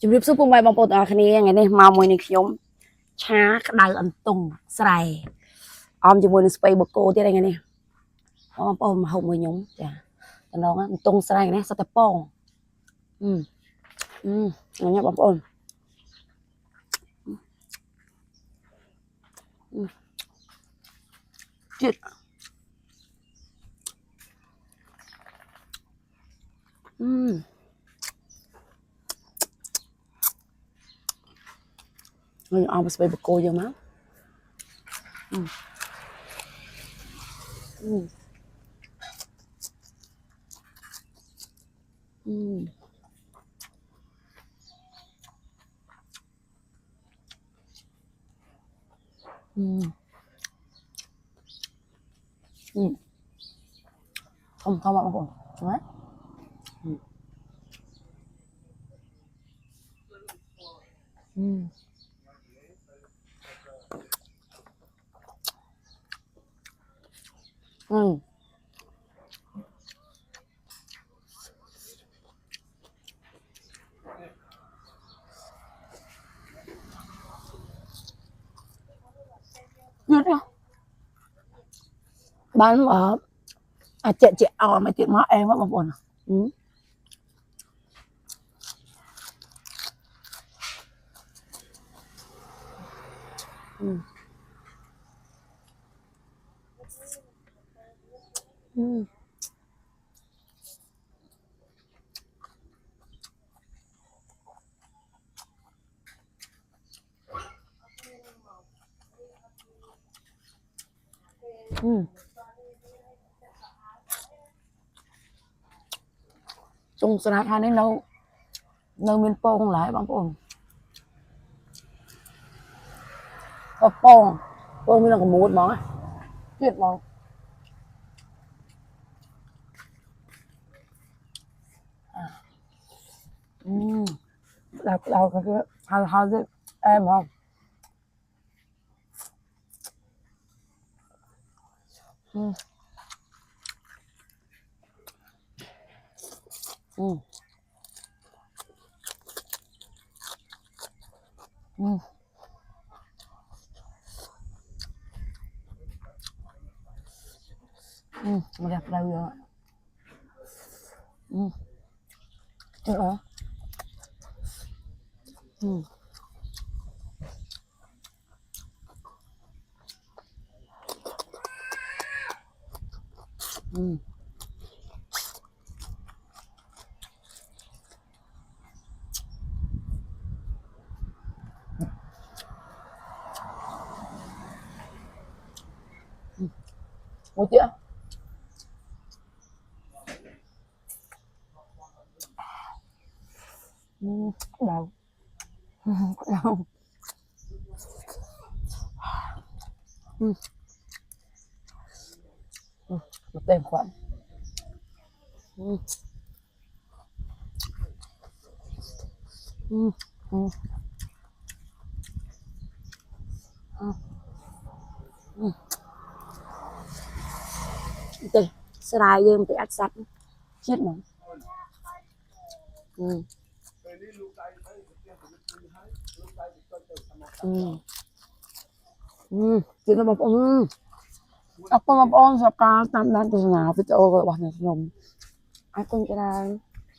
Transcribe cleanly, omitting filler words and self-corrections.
ជំរាបសួរពុកម៉ែបងប្អូនទាំងអស់គ្នាថ្ងៃនេះមកមួយនឹងខ្ញុំឆាក្តៅអន្ទង់ស្រែអមជាមួយនឹងស្ពៃបូកូទៀតថ្ងៃនេះបងប្អូនមកហូបមួយខ្ញុំចាតំណងអន្ទង់ស្រែនេះសត្វតែប៉ងញ៉ាំបងប្អូនជាតិយើងអមស្ពៃបូកូយកមកkhông khôngបងប្អូនណាNhật nha bán ở chị mà chị mót em á một buồn chung sữa hai đến đâu nơi miền Pông lạiបងប្អូនPôngមានកមូតហ្មងទៀតហ្មងđào cái hai cái em không mà đẹp đâu rồi được hả một triệu đầu đầu một tên khoản Tì, sài dương thì ăn sạch chết nữa chị nó bảo apa apa on saka tam dan tu na video ko ba ni nom ai kun kira